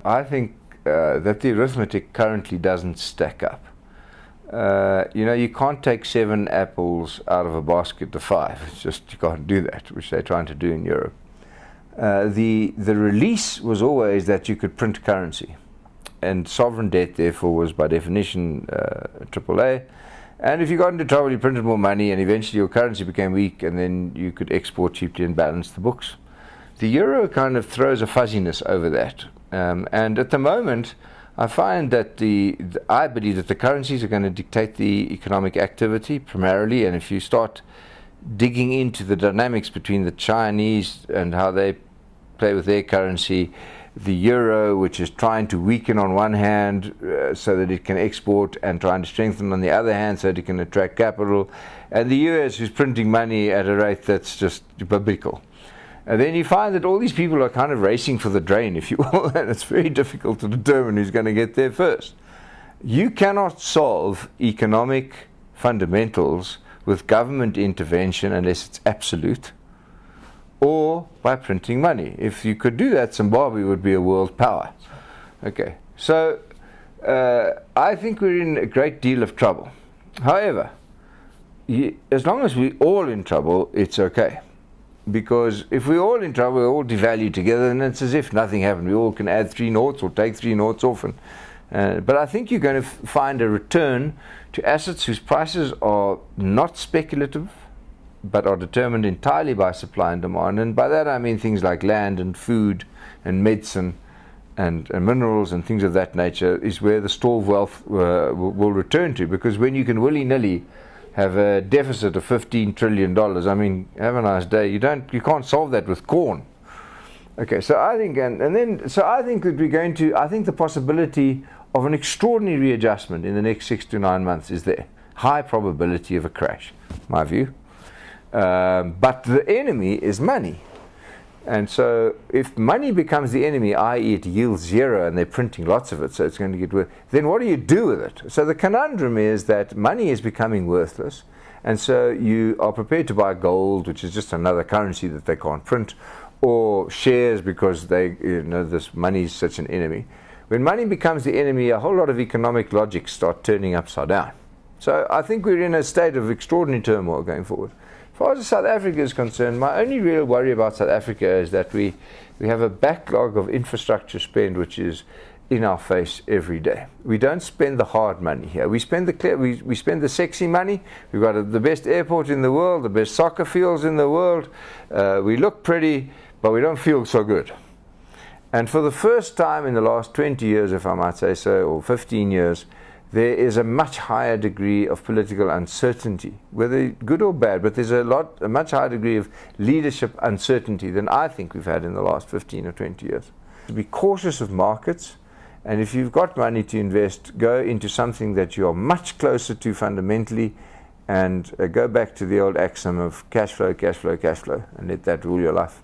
I think that the arithmetic currently doesn't stack up. You can't take 7 apples out of a basket of 5. It's just, you can't do that, which they're trying to do in Europe. The release was always that you could print currency, and sovereign debt therefore was by definition AAA. And if you got into trouble, you printed more money, and eventually your currency became weak, and then you could export cheaply and balance the books. The euro kind of throws a fuzziness over that, and at the moment I find that I believe that the currencies are going to dictate the economic activity primarily, and if you start digging into the dynamics between the Chinese and how they play with their currency, the euro, which is trying to weaken on one hand so that it can export, and trying to strengthen on the other hand so that it can attract capital, and the US, who's printing money at a rate that's just biblical. And then you find that all these people are kind of racing for the drain, if you will, and it's very difficult to determine who's going to get there first. You cannot solve economic fundamentals with government intervention unless it's absolute, or by printing money. If you could do that, Zimbabwe would be a world power. Okay, so I think we're in a great deal of trouble. However, as long as we're all in trouble, it's okay. Because if we're all in trouble, we all devalue together, and it's as if nothing happened. We all can add 3 noughts or take 3 noughts off. But I think you're going to find a return to assets whose prices are not speculative, but are determined entirely by supply and demand. And by that I mean things like land and food and medicine and minerals and things of that nature is where the store of wealth will return to. Because when you can willy-nilly have a deficit of $15 trillion, I mean, have a nice day. You can't solve that with corn. Okay, so I think, so I think that we're going to, I think the possibility of an extraordinary readjustment in the next 6 to 9 months is there. High probability of a crash, my view. But the enemy is money. And so if money becomes the enemy, i.e. it yields 0 and they're printing lots of it, so it's going to get worse, then what do you do with it? So the conundrum is that money is becoming worthless, and so you are prepared to buy gold, which is just another currency that they can't print, or shares because this money is such an enemy. When money becomes the enemy, a whole lot of economic logic start turning upside down. So I think we're in a state of extraordinary turmoil going forward. As far as South Africa is concerned, my only real worry about South Africa is that we have a backlog of infrastructure spend which is in our face every day. We don't spend the hard money here. We spend we spend the sexy money. We've got the best airport in the world, the best soccer fields in the world. We look pretty, but we don't feel so good. And for the first time in the last 20 years, if I might say so, or 15 years, there is a much higher degree of political uncertainty, whether good or bad, but there's a much higher degree of leadership uncertainty than I think we've had in the last 15 or 20 years. To be cautious of markets, and if you've got money to invest, go into something that you are much closer to fundamentally, and go back to the old axiom of cash flow, cash flow, cash flow, and let that rule your life.